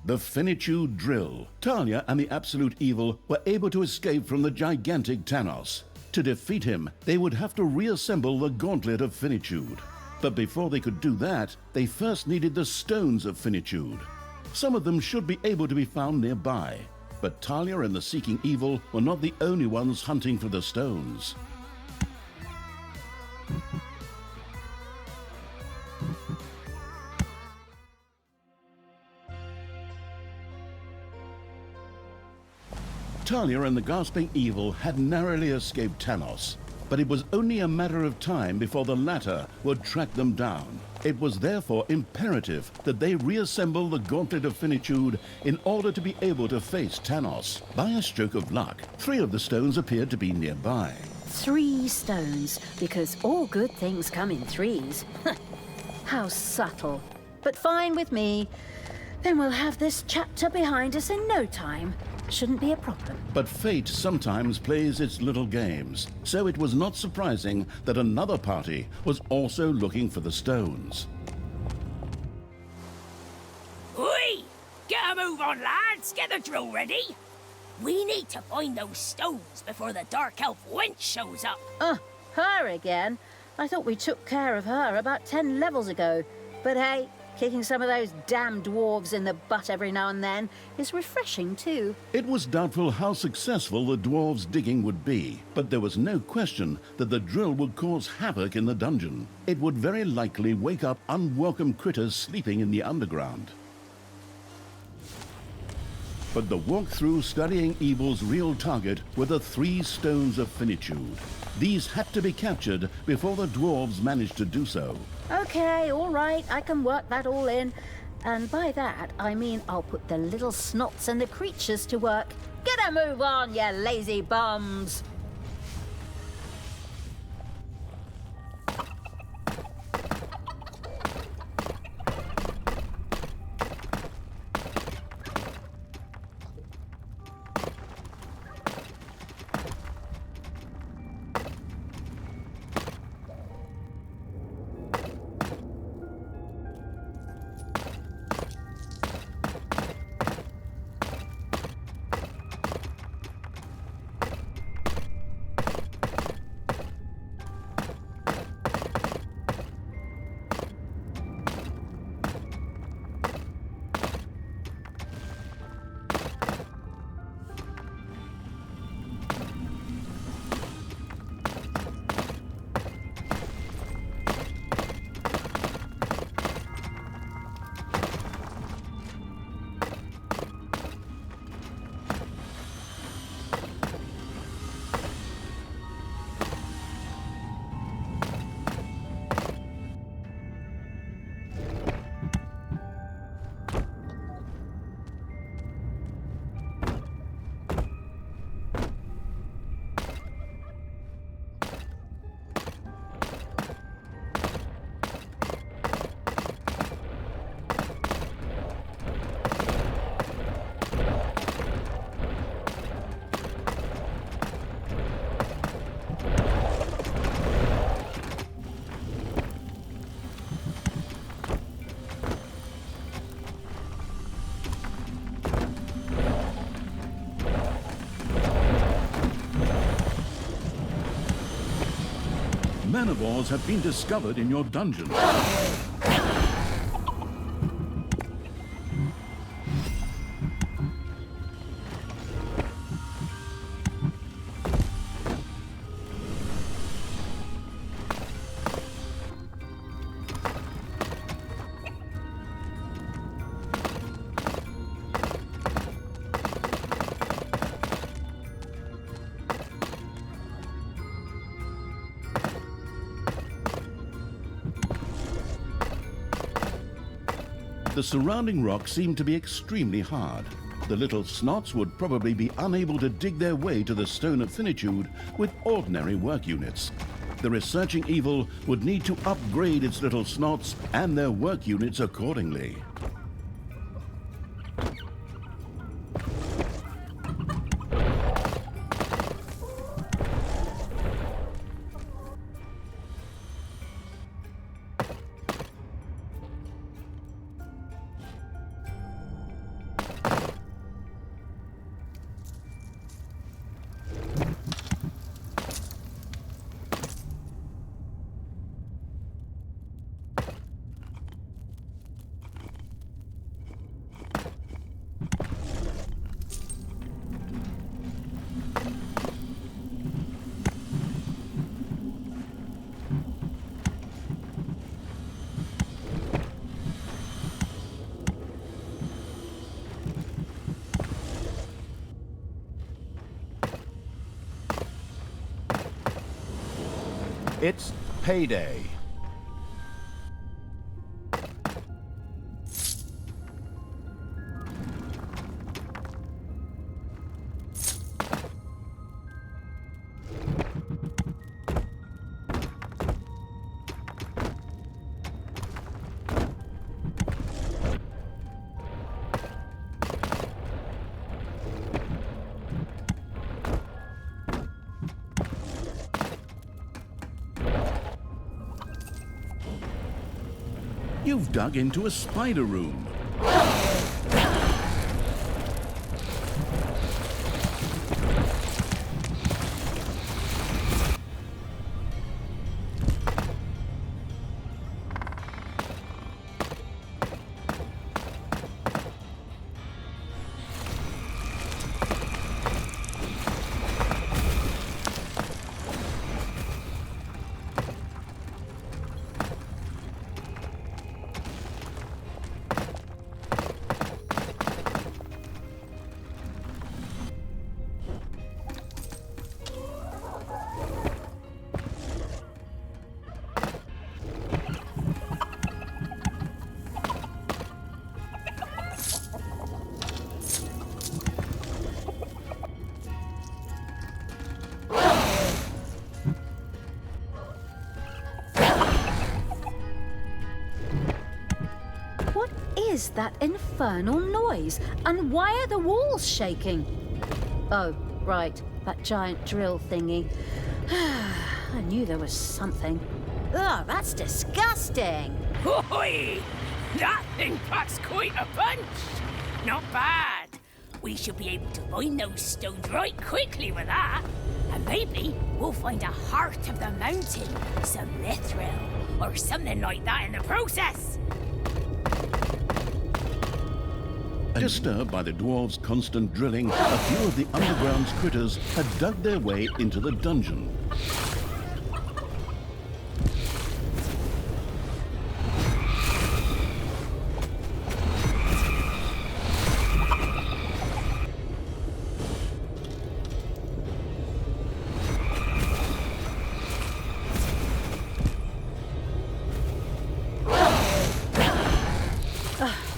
The Finitude drill. Talia and the Absolute Evil were able to escape from the gigantic Thanos. To defeat him, they would have to reassemble the Gauntlet of Finitude. But before they could do that, they first needed the Stones of Finitude. Some of them should be able to be found nearby, but Talia and the Seeking Evil were not the only ones hunting for the stones. Talia and the Gasping Evil had narrowly escaped Thanos, but it was only a matter of time before the latter would track them down. It was therefore imperative that they reassemble the Gauntlet of Finitude in order to be able to face Thanos. By a stroke of luck, 3 of the stones appeared to be nearby. 3 stones, because all good things come in 3s. How subtle. But fine with me. Then we'll have this chapter behind us in no time. Shouldn't be a problem. But fate sometimes plays its little games, so it was not surprising that another party was also looking for the stones. Oi! Get a move on, lads! Get the drill ready! We need to find those stones before the Dark Elf wench shows up. Her again? I thought we took care of her about 10 levels ago. But hey, kicking some of those damn dwarves in the butt every now and then is refreshing too. It was doubtful how successful the dwarves' digging would be, but there was no question that the drill would cause havoc in the dungeon. It would very likely wake up unwelcome critters sleeping in the underground. But the walkthrough studying Evil's real target were the 3 stones of Finitude. These had to be captured before the dwarves managed to do so. Okay, all right, I can work that all in. And by that, I mean I'll put the little snots and the creatures to work. Get a move on, you lazy bums! Manivores have been discovered in your dungeon. The surrounding rock seemed to be extremely hard. The little snots would probably be unable to dig their way to the Stone of Finitude with ordinary work units. The researching Evil would need to upgrade its little snots and their work units accordingly. It's payday. You've dug into a spider room. What is that infernal noise? And why are the walls shaking? Oh, right, that giant drill thingy. I knew there was something. Ugh, that's disgusting. Oi! That thing packs quite a punch. Not bad. We should be able to find those stones right quickly with that. And maybe we'll find a heart of the mountain, some mithril, or something like that in the process. Disturbed by the dwarves' constant drilling, a few of the underground's critters had dug their way into the dungeon.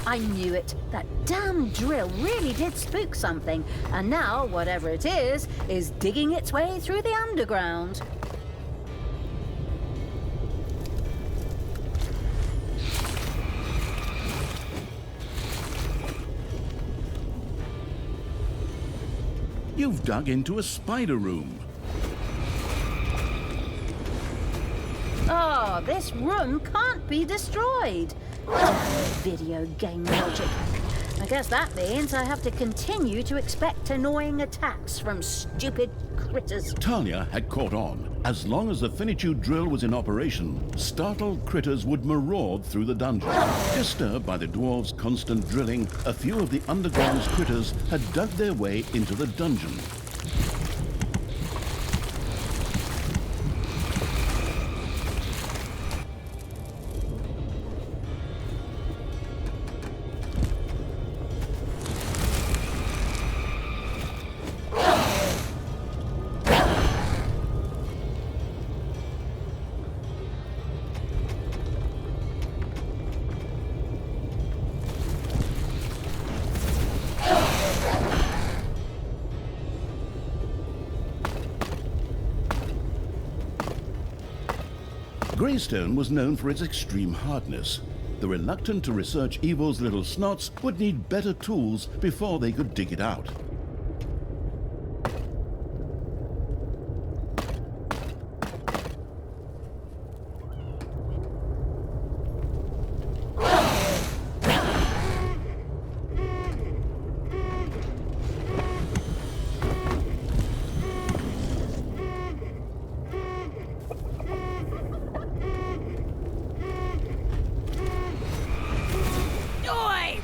I knew it. That damn drill really did spook something. And now, whatever it is digging its way through the underground. You've dug into a spider room. Oh, this room can't be destroyed. Damn video game logic. I guess that means I have to continue to expect annoying attacks from stupid critters. Talia had caught on. As long as the Finitude drill was in operation, startled critters would maraud through the dungeon. Disturbed by the dwarves' constant drilling, a few of the underground's critters had dug their way into the dungeon. Greystone was known for its extreme hardness. The reluctant to research evil's little snots would need better tools before they could dig it out.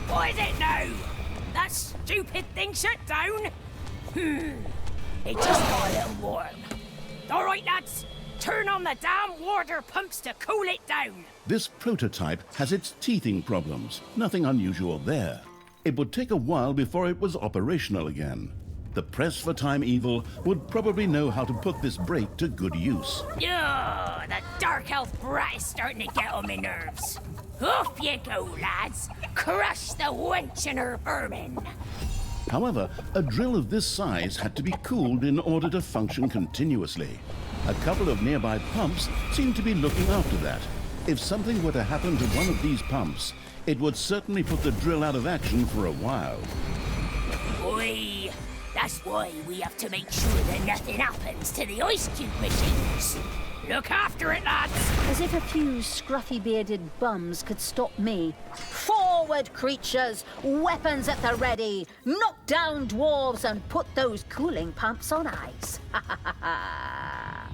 What is it now? That stupid thing shut down? It just got a little warm. All right, lads, turn on the damn water pumps to cool it down. This prototype has its teething problems. Nothing unusual there. It would take a while before it was operational again. The press for time evil would probably know how to put this break to good use. Yeah, the dark elf brat is starting to get on my nerves. Off you go, lads. Crush the wench and her vermin. However, a drill of this size had to be cooled in order to function continuously. A couple of nearby pumps seemed to be looking after that. If something were to happen to one of these pumps, it would certainly put the drill out of action for a while. Oi, that's why we have to make sure that nothing happens to the ice cube machines. Look after it, lads. As if a few scruffy-bearded bums could stop me. Forward, creatures! Weapons at the ready! Knock down dwarves and put those cooling pumps on ice! Ha ha ha ha!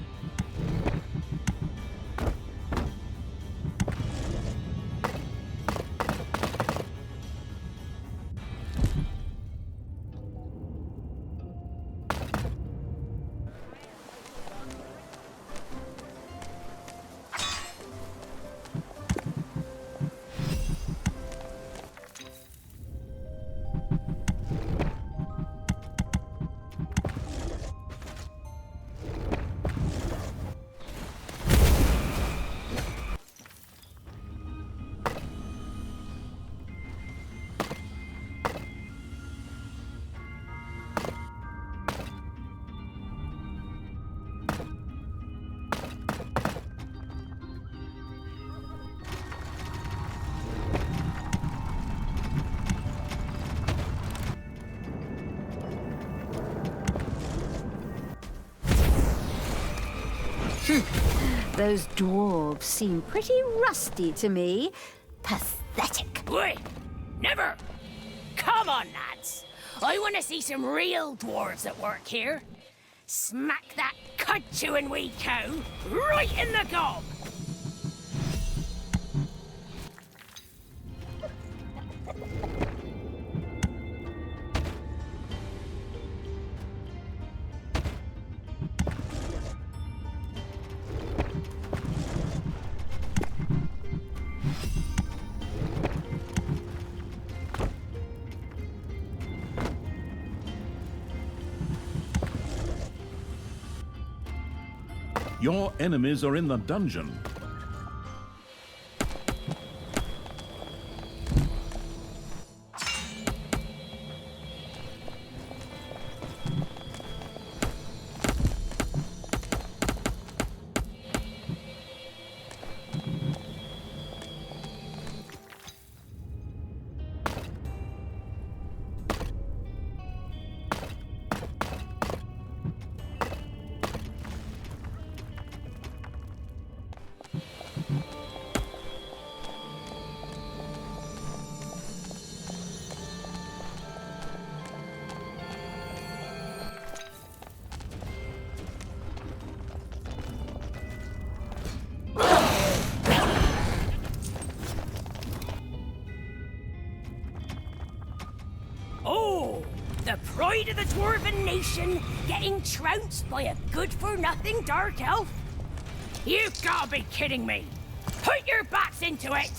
Those dwarves seem pretty rusty to me. Pathetic. Oi, never. Come on, lads. I want to see some real dwarves at work here. Smack that cud-chewing wee cow right in the gob. Your enemies are in the dungeon. Oh, the pride of the Dwarven nation getting trounced by a good-for-nothing dark elf? You've got to be kidding me. Put your backs into it.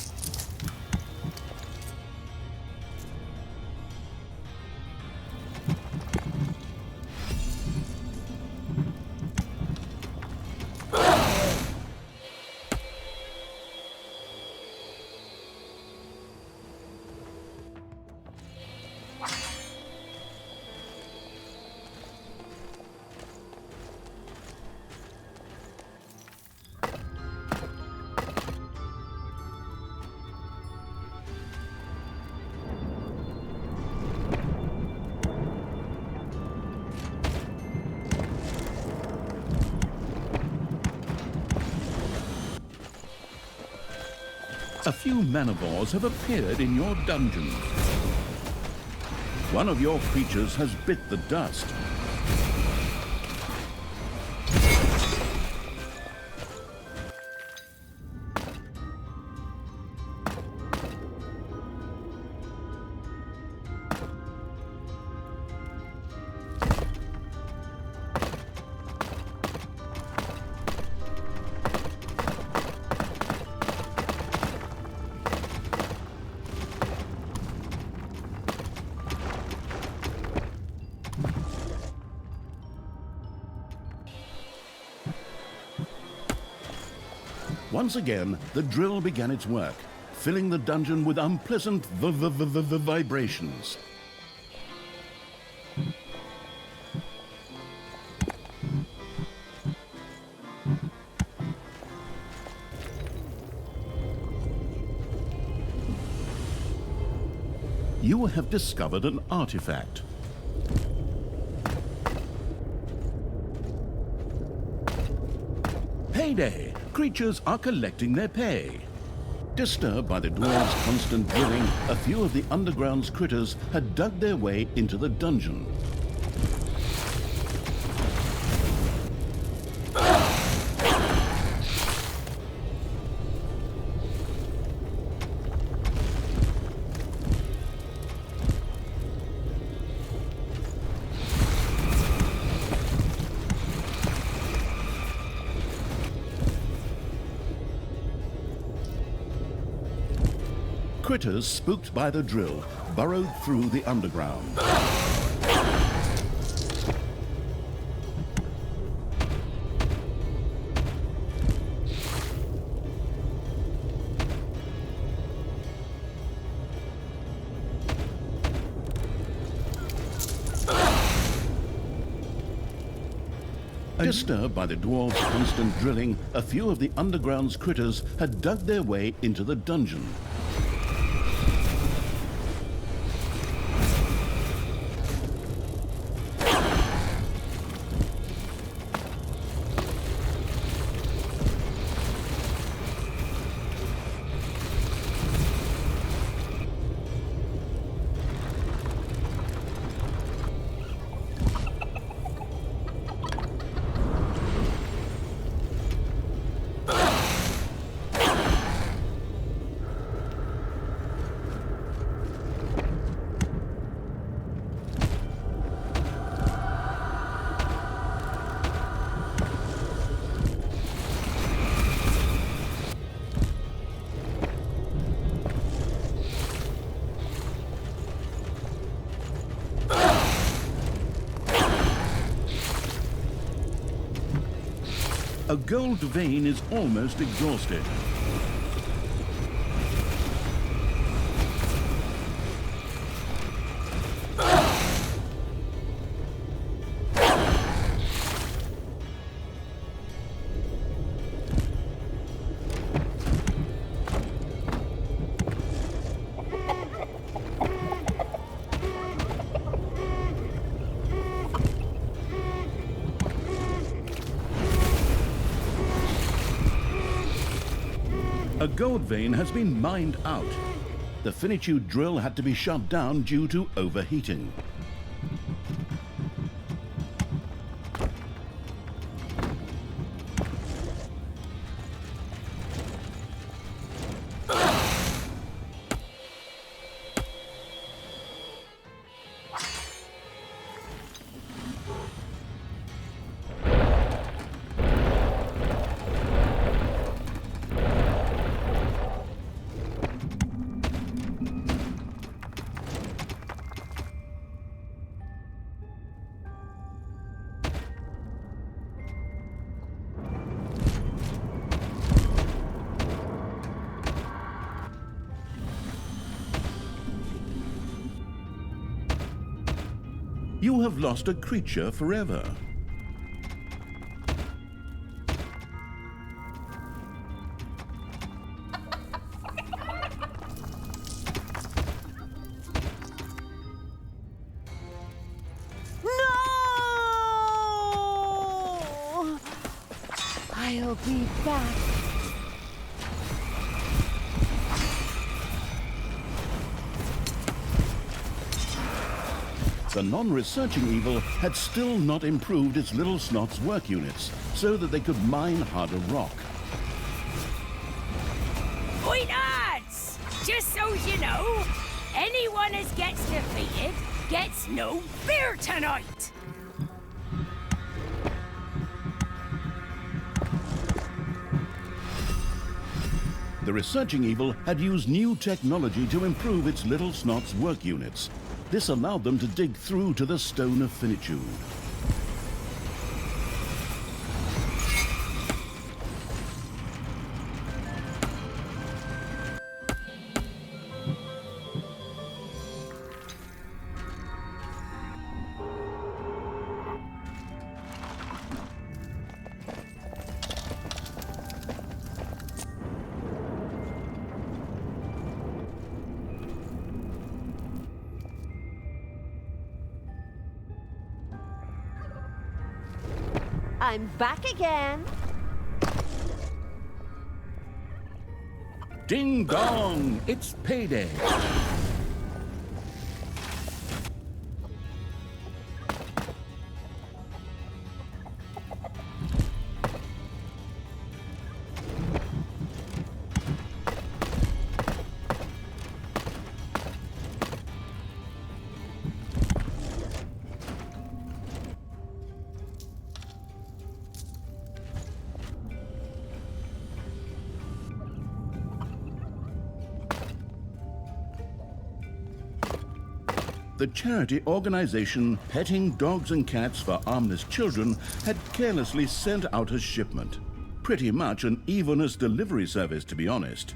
A few manivores have appeared in your dungeon. One of your creatures has bit the dust. Once again, the drill began its work, filling the dungeon with unpleasant vibrations. You have discovered an artifact. Payday! Creatures are collecting their pay. Disturbed by the dwarves' constant drilling, a few of the underground's critters had dug their way into the dungeon. Critters spooked by the drill burrowed through the underground. Disturbed by the dwarves' constant drilling, a few of the underground's critters had dug their way into the dungeon. A gold vein is almost exhausted. A gold vein has been mined out. The Finitude drill had to be shut down due to overheating. You have lost a creature forever. No! I'll be back. The non-researching evil had still not improved its little snot's work units so that they could mine harder rock. Oi, lads! Just so you know, anyone as gets defeated gets no beer tonight! The researching evil had used new technology to improve its little snot's work units. This allowed them to dig through to the Stone of Finitude. I'm back again. Ding dong! It's payday! The charity organization Petting Dogs and Cats for Armless Children had carelessly sent out a shipment. Pretty much an evilness delivery service, to be honest.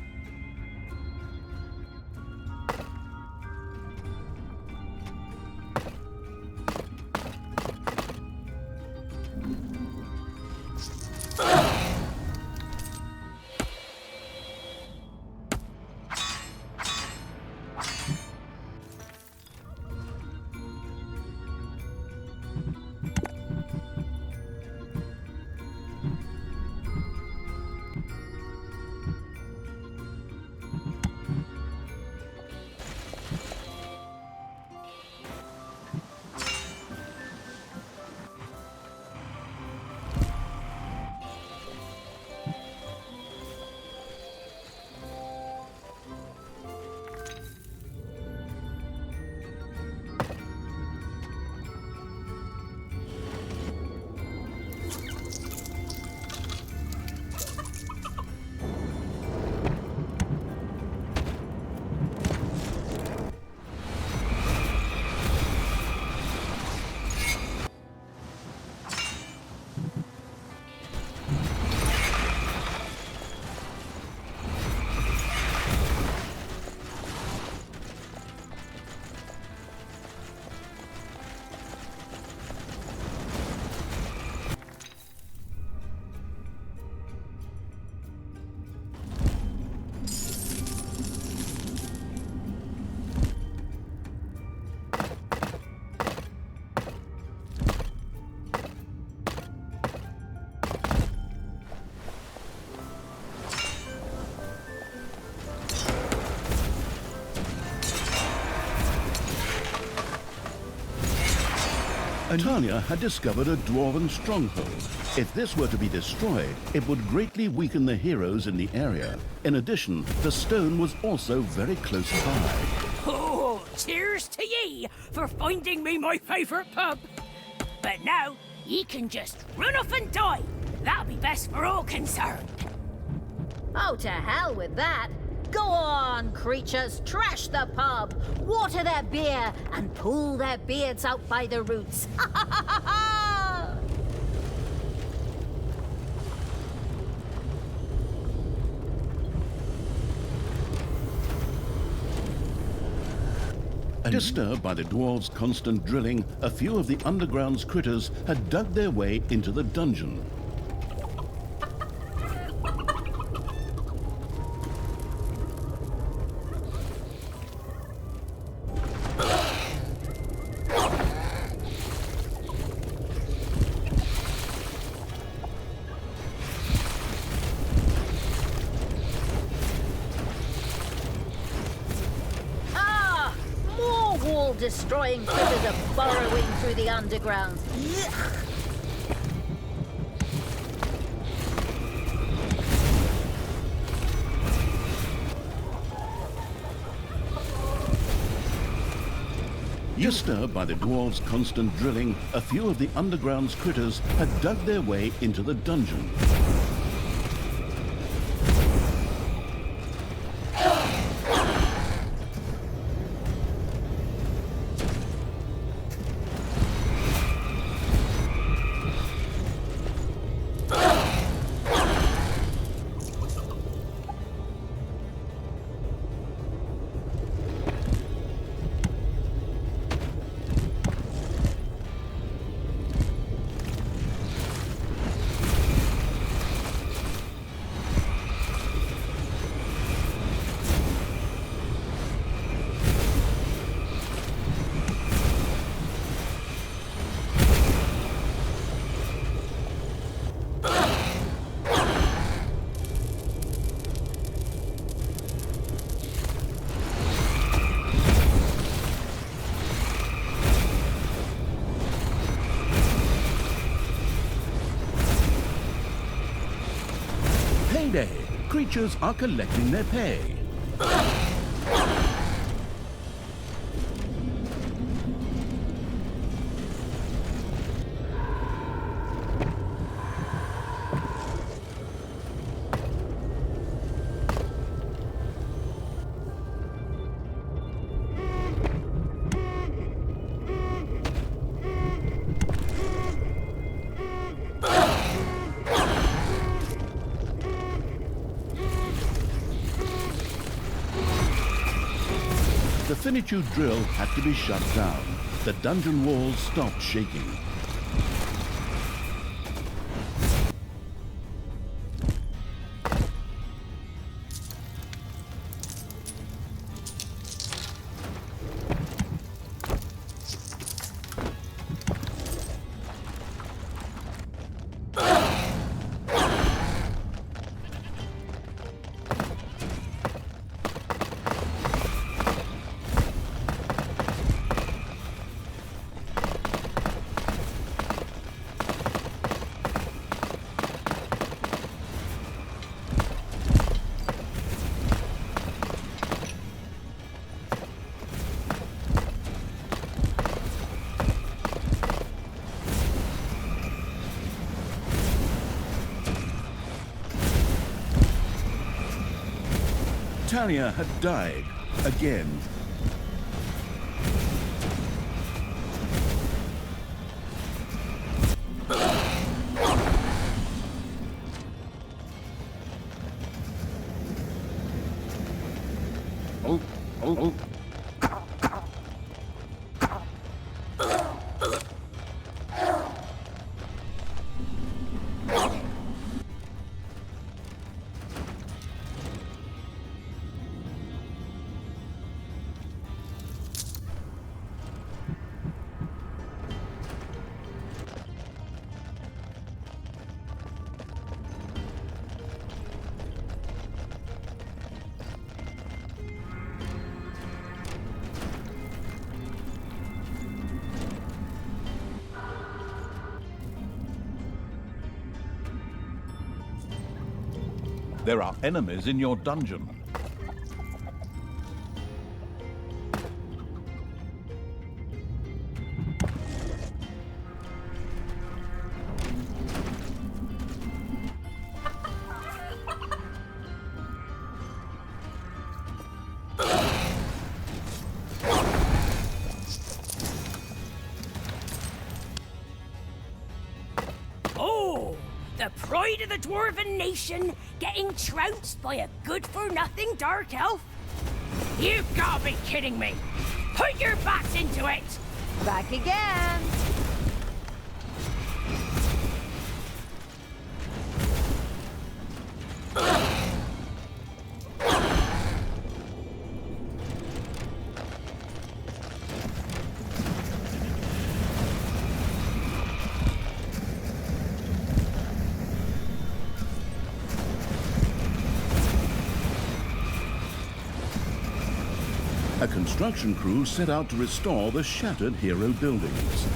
Talia had discovered a dwarven stronghold. If this were to be destroyed, it would greatly weaken the heroes in the area. In addition, the stone was also very close by. Oh, cheers to ye for finding me my favourite pub. But now, ye can just run off and die. That'll be best for all concerned. Oh, to hell with that. Go on, creatures, trash the pub, water their beer, and pull their beards out by the roots. Disturbed by the dwarves' constant drilling, a few of the underground's critters had dug their way into the dungeon. Destroying critters are burrowing through the underground. Disturbed by the dwarves' constant drilling, a few of the underground's critters had dug their way into the dungeon. day, creatures are collecting their pay. The Finitude drill had to be shut down. The dungeon walls stopped shaking. Talia had died again. There are enemies in your dungeon. Oh, the pride of the Dwarven nation getting trounced by a good-for-nothing dark elf? You've got to be kidding me! Put your backs into it! Back again. A construction crew set out to restore the shattered hero buildings.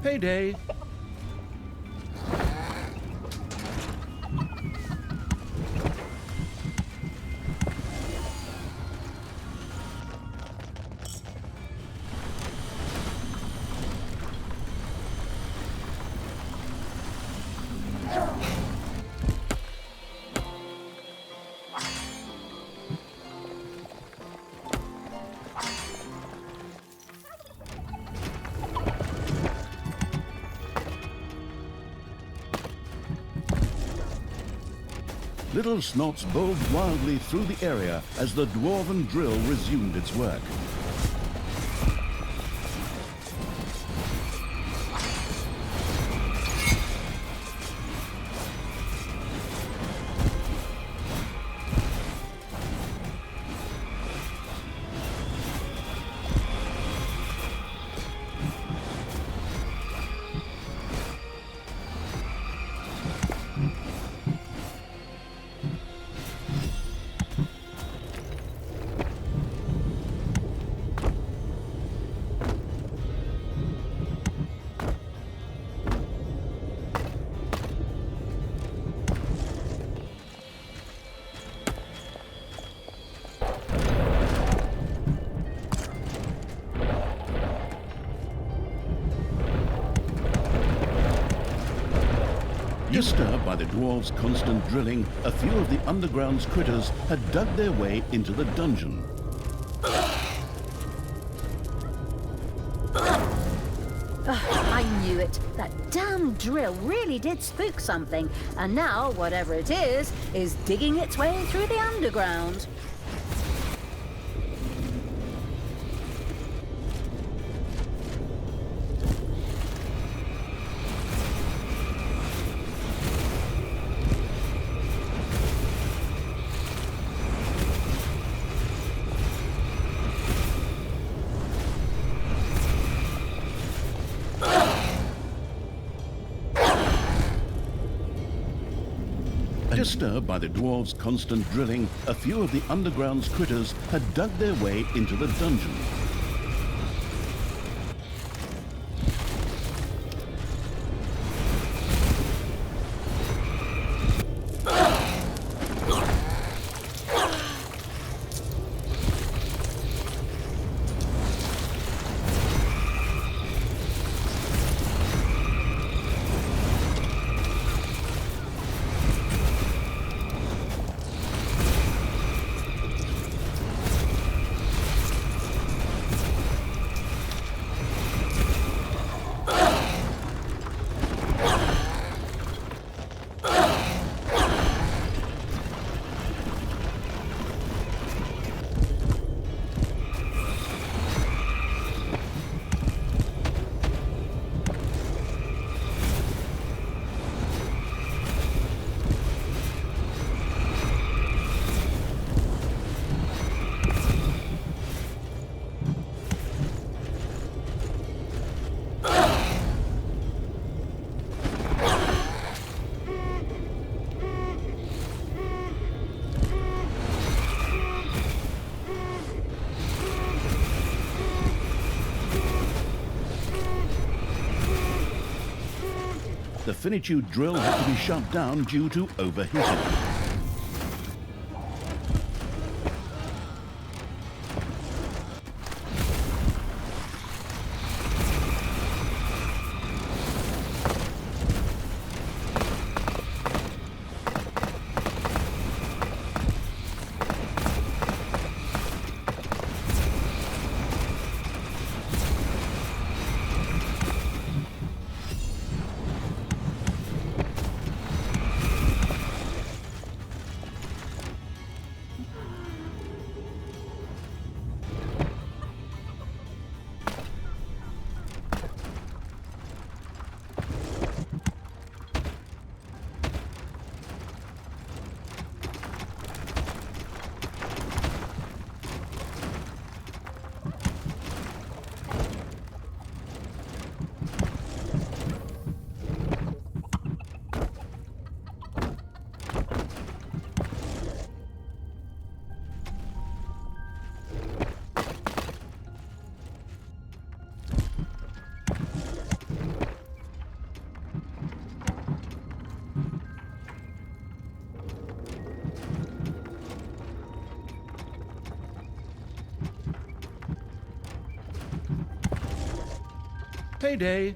Payday! Little snots bowled wildly through the area as the dwarven drill resumed its work. Disturbed by the dwarves' constant drilling, a few of the underground's critters had dug their way into the dungeon. I knew it. That damn drill really did spook something. And now, whatever it is digging its way through the underground. Disturbed by the dwarves' constant drilling, a few of the underground's critters had dug their way into the dungeon. The Finitude drill had to be shut down due to overheating. Payday!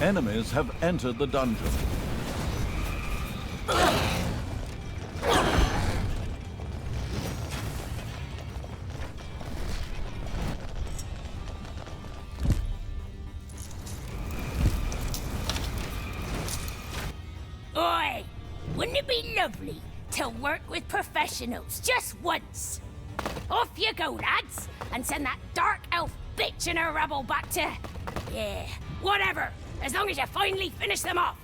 Enemies have entered the dungeon. Oi! Wouldn't it be lovely to work with professionals just once? Off you go, lads, and send that dark elf bitch and her rabble back to... yeah, whatever, as long as you finally finish them off.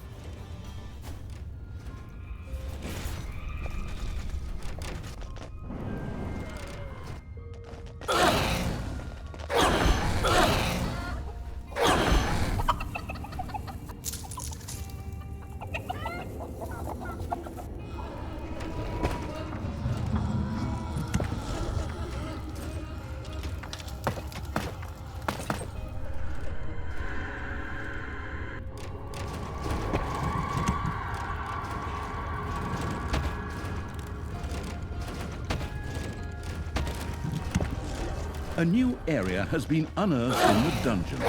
A new area has been unearthed in the dungeon.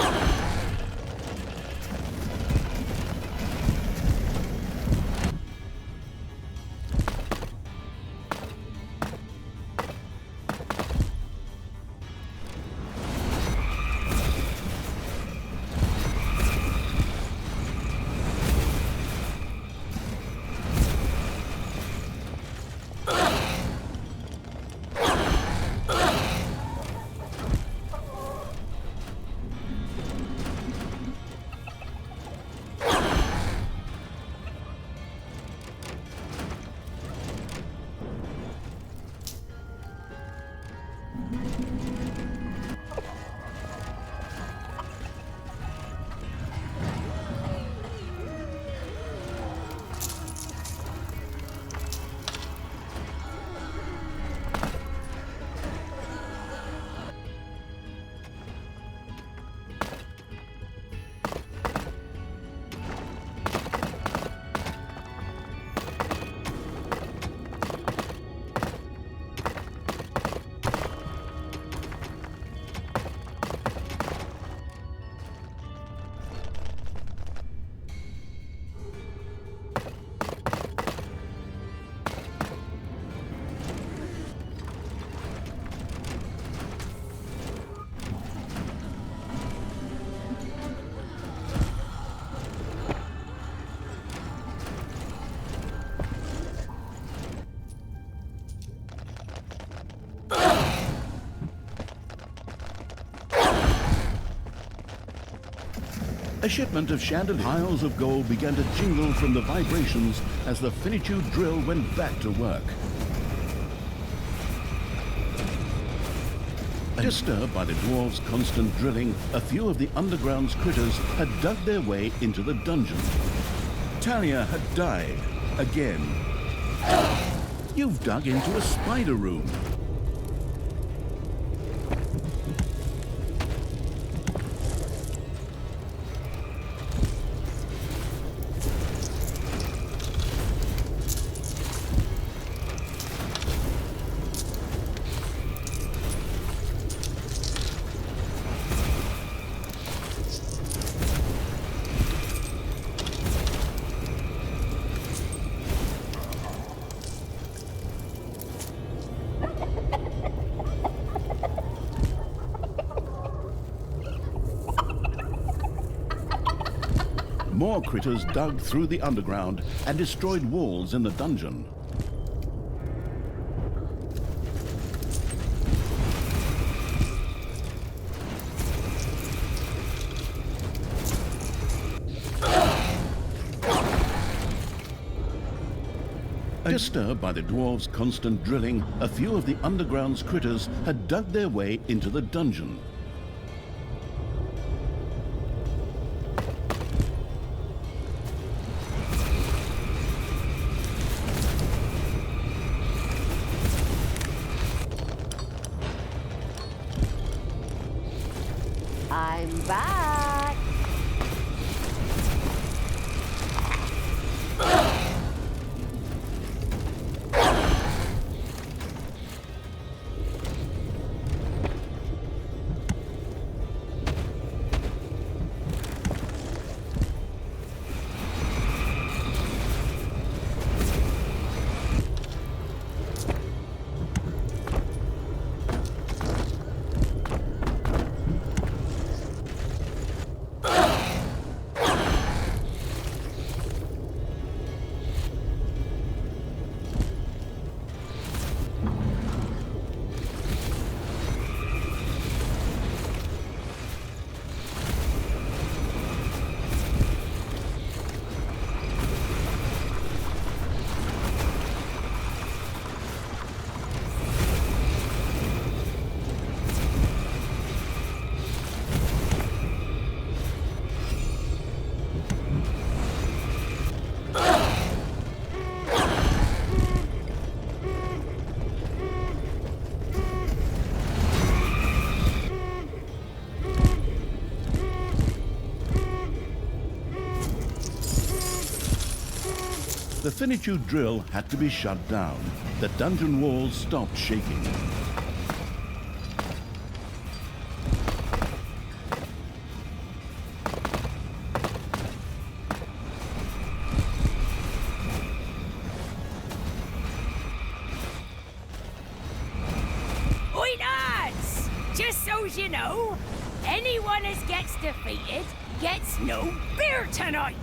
A shipment of chandeliers. Piles of gold began to jingle from the vibrations as the Finitude drill went back to work. Disturbed by the dwarves' constant drilling, a few of the underground's critters had dug their way into the dungeon. Talia had died again. You've dug into a spider room. More critters dug through the underground and destroyed walls in the dungeon. Disturbed by the dwarves' constant drilling, a few of the underground's critters had dug their way into the dungeon. I'm back. The Finitude drill had to be shut down. The dungeon walls stopped shaking. Oi, lads! Just so's you know, anyone as gets defeated gets no beer tonight!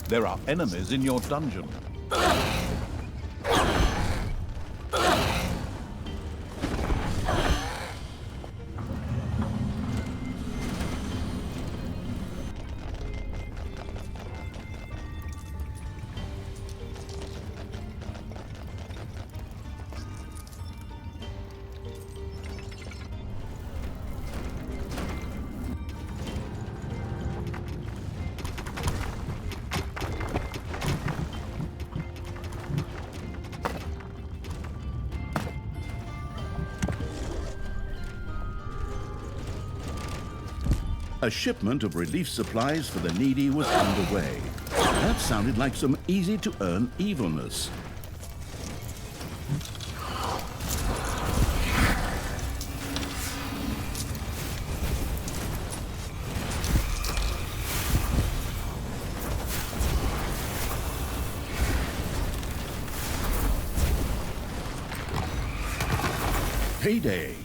There are enemies in your dungeon. A shipment of relief supplies for the needy was underway. That sounded like some easy-to-earn evilness. Payday!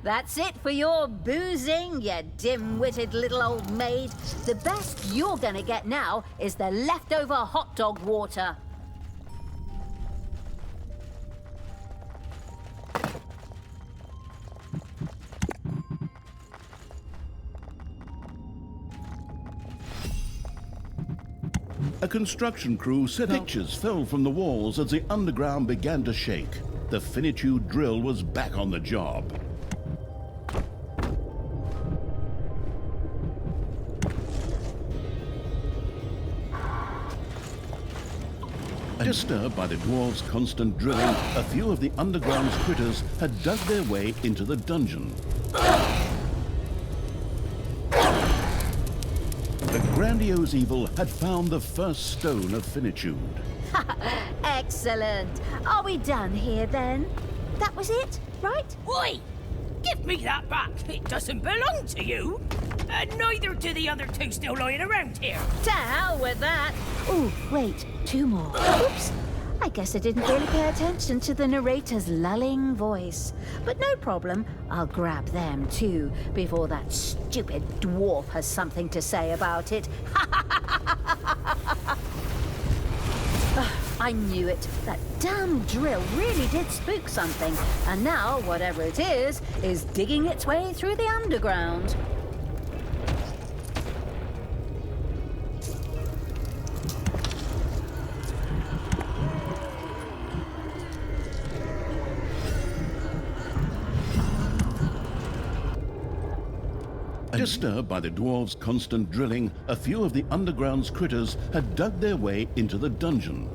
That's it for your boozing, you dim-witted little old maid. The best you're gonna get now is the leftover hot dog water. A construction crew set up. Pictures fell from the walls as the underground began to shake. The Finitude drill was back on the job. Disturbed by the dwarves' constant drilling, a few of the underground's critters had dug their way into the dungeon. The grandiose evil had found the first stone of Finitude. Excellent. Are we done here then? That was it, right? Oi! Give me that back! It doesn't belong to you! And neither do the other two still lying around here! To hell with that! Oh, wait, two more. Oops! I guess I didn't really pay attention to the narrator's lulling voice. But no problem, I'll grab them too, before that stupid dwarf has something to say about it. I knew it. That damn drill really did spook something. And now, whatever it is digging its way through the underground. Disturbed by the dwarves' constant drilling, a few of the underground's critters had dug their way into the dungeon.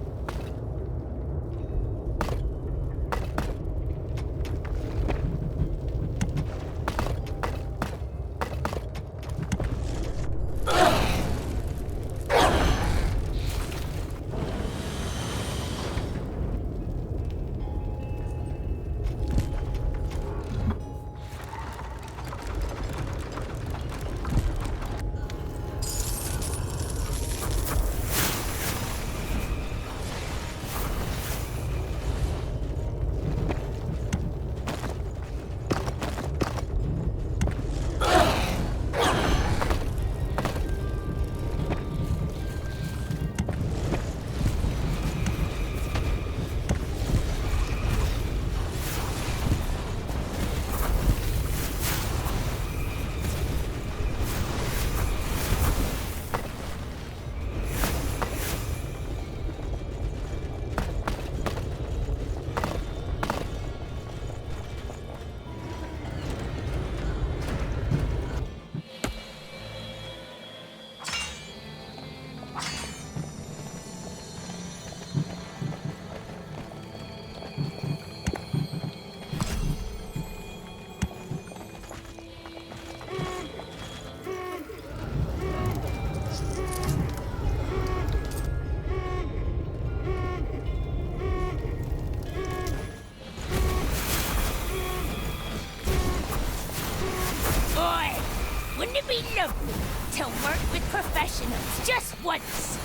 lovely to work with professionals just once.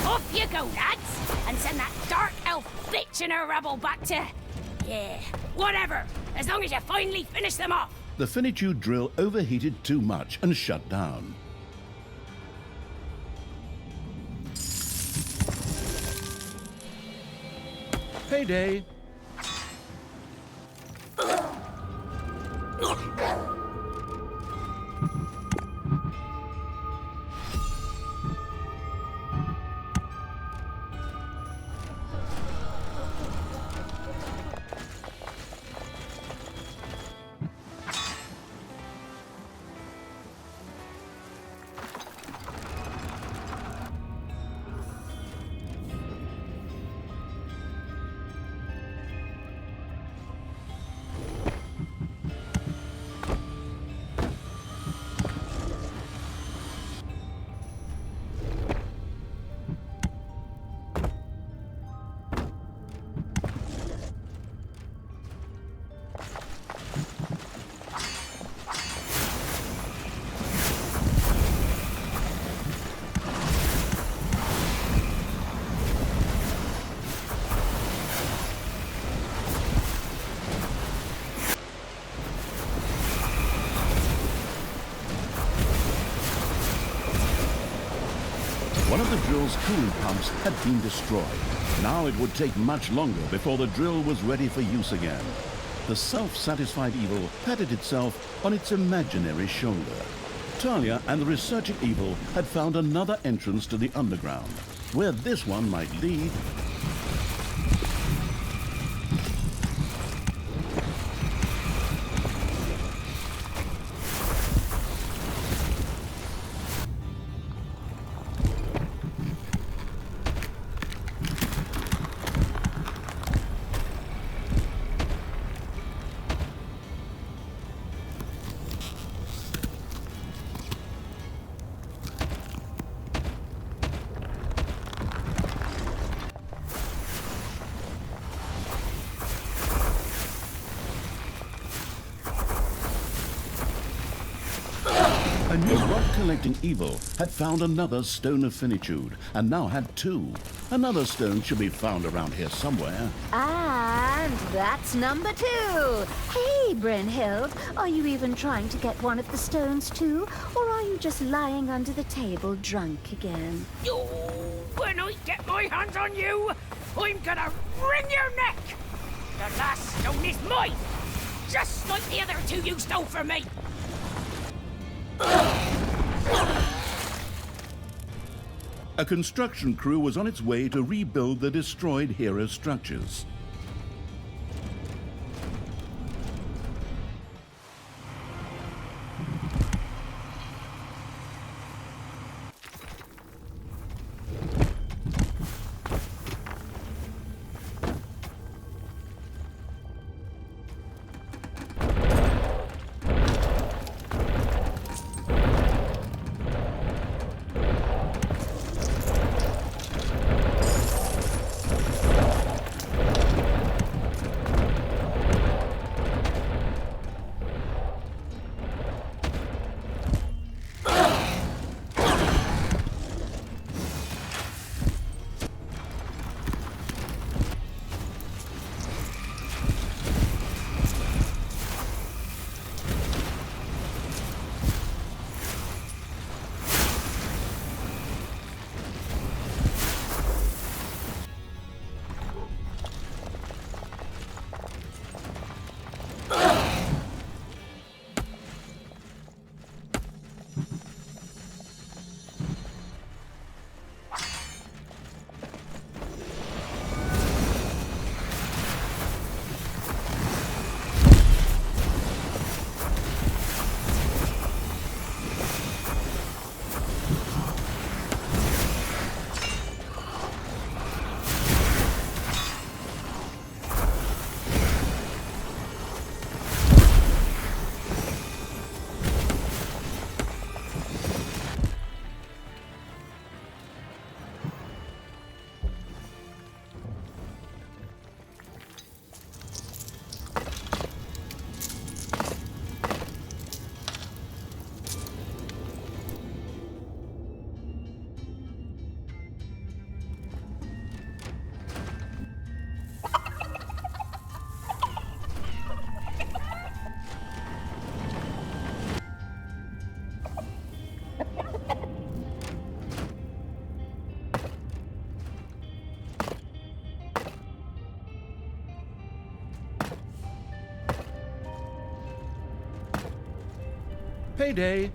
Off you go, lads, and send that dark elf bitch and her rabble back to... yeah, whatever, as long as you finally finish them off. The Finitude drill overheated too much and shut down. Payday! One of the drill's cooling pumps had been destroyed. Now it would take much longer before the drill was ready for use again. The self-satisfied evil patted itself on its imaginary shoulder. Talia and the researching evil had found another entrance to the underground. Where this one might lead... A new rock-collecting evil had found another stone of finitude, and now had two. Another stone should be found around here somewhere. And that's number 2. Hey, Brynhild, are you even trying to get one of the stones too? Or are you just lying under the table drunk again? Oh, when I get my hands on you, I'm gonna wring your neck! The last stone is mine! Just like the other two you stole from me! A construction crew was on its way to rebuild the destroyed hero structures. Payday!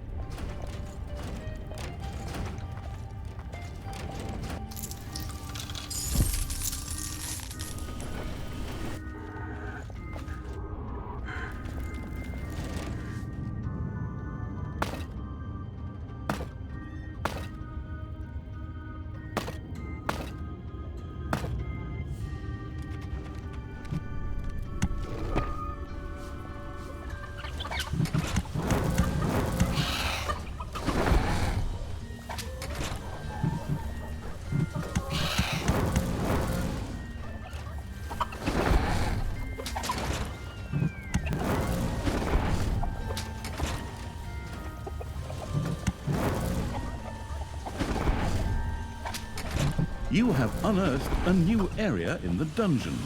You have unearthed a new area in the dungeon.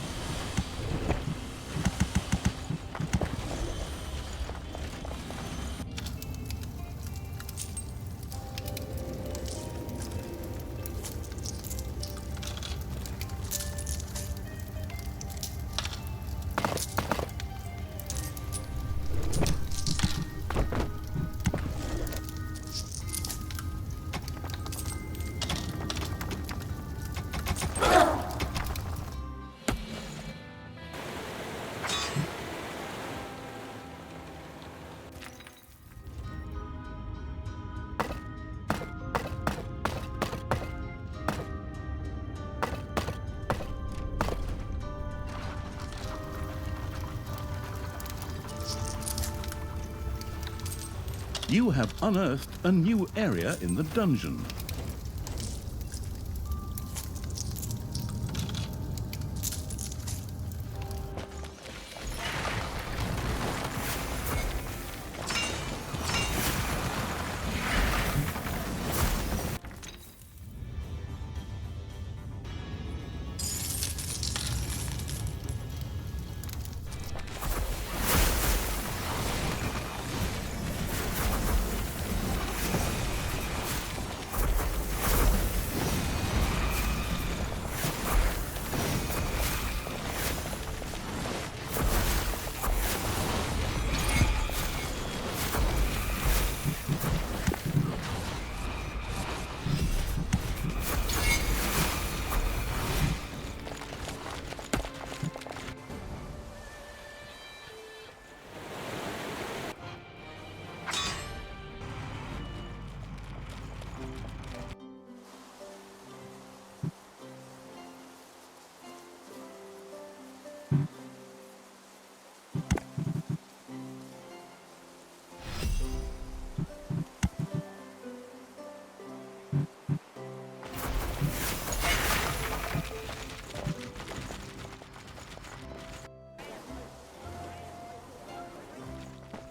You have unearthed a new area in the dungeon.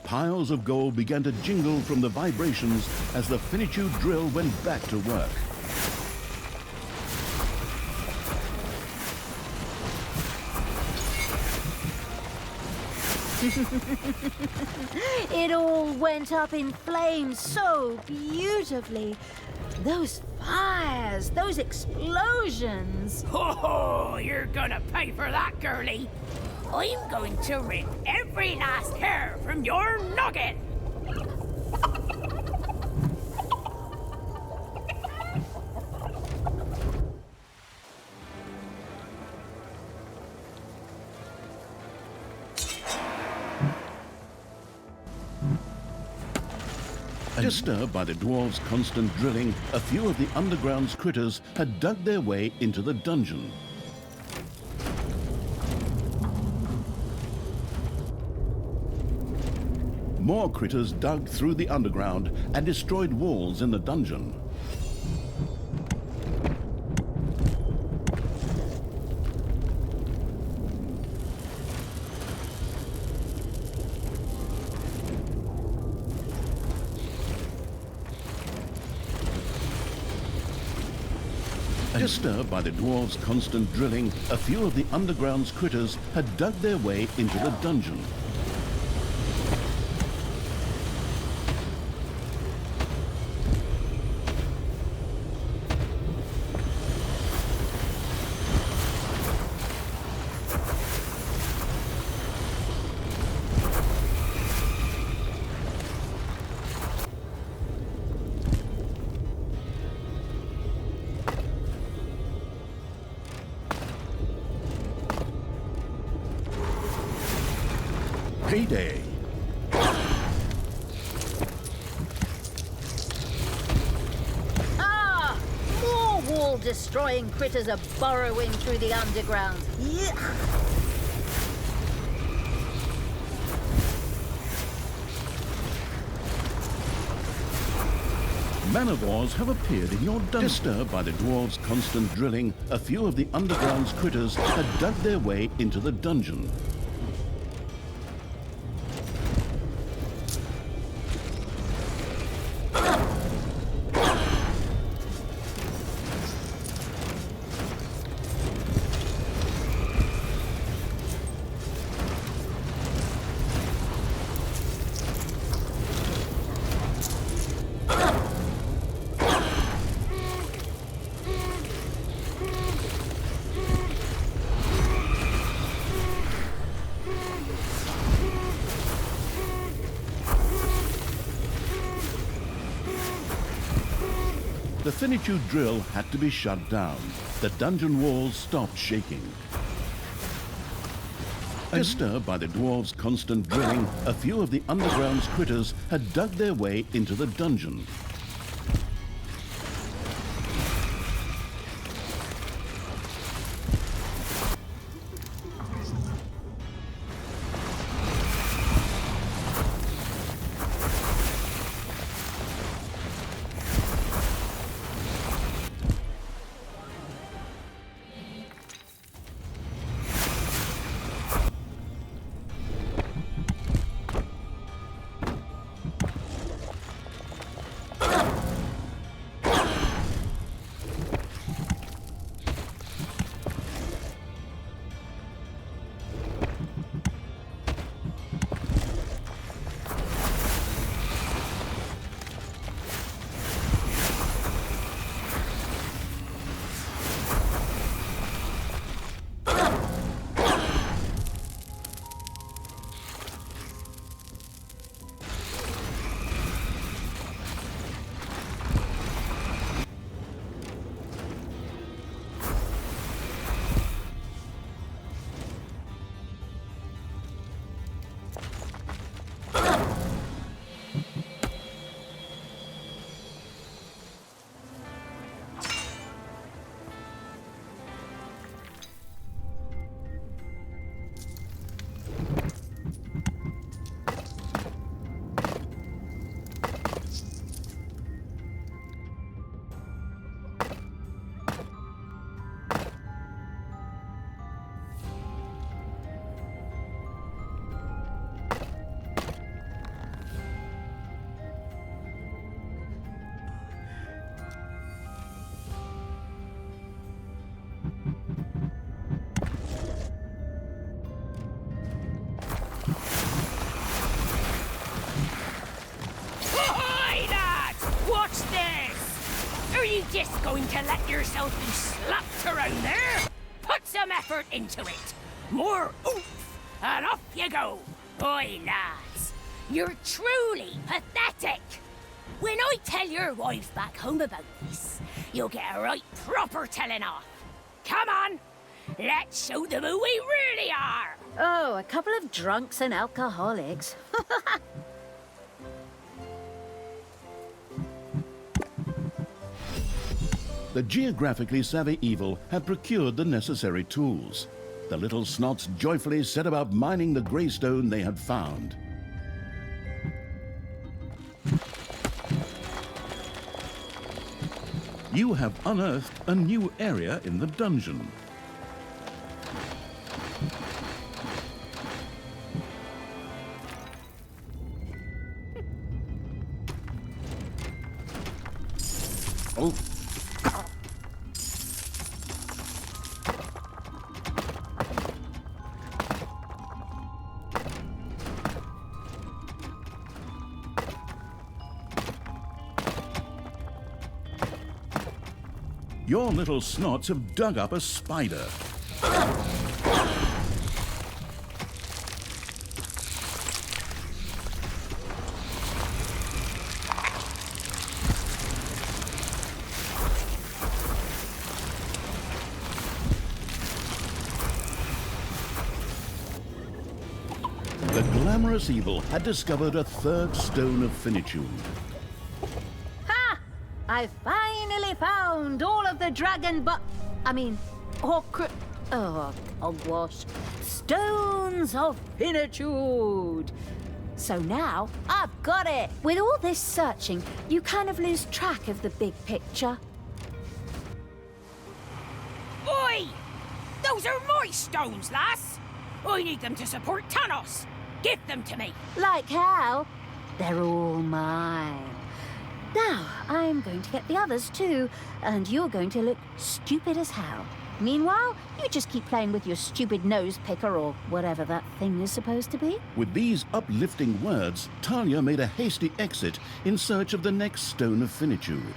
Piles of gold began to jingle from the vibrations as the Finitude drill went back to work. It all went up in flames so beautifully. Those fires, those explosions. Oh, you're gonna pay for that, girlie. I'm going to rip every last hair from your noggin. Disturbed by the dwarves' constant drilling, a few of the underground's critters had dug their way into the dungeon. More critters dug through the underground and destroyed walls in the dungeon. Disturbed by the dwarves' constant drilling, a few of the underground's critters had dug their way into the dungeon. payday. Ah! More wall-destroying critters are burrowing through the underground. Yuck! Man-of-wars have appeared in your dungeon. Disturbed by the dwarves' constant drilling, a few of the underground's critters had dug their way into the dungeon. The Finitude drill had to be shut down. The dungeon walls stopped shaking. Disturbed by the dwarves' constant drilling, a few of the underground's critters had dug their way into the dungeon. Are you just going to let yourself be slapped around there? Put some effort into it. More oomph, and off you go. Boy, lads, you're truly pathetic. When I tell your wife back home about this, you'll get a right proper telling off. Come on, let's show them who we really are. Oh, a couple of drunks and alcoholics. The geographically savvy evil had procured the necessary tools. The little snots joyfully set about mining the greystone they had found. You have unearthed a new area in the dungeon. Oh. Your little snots have dug up a spider. The glamorous evil had discovered a third stone of finitude. Ha! I finally found all of the hogwash. Stones of finitude. So now I've got it. With all this searching, you kind of lose track of the big picture. Oi! Those are my stones, lass! I need them to support Thanos! Give them to me! Like how? They're all mine. Now, I'm going to get the others too, and you're going to look stupid as hell. Meanwhile, you just keep playing with your stupid nose picker or whatever that thing is supposed to be. With these uplifting words, Talia made a hasty exit in search of the next stone of finitude.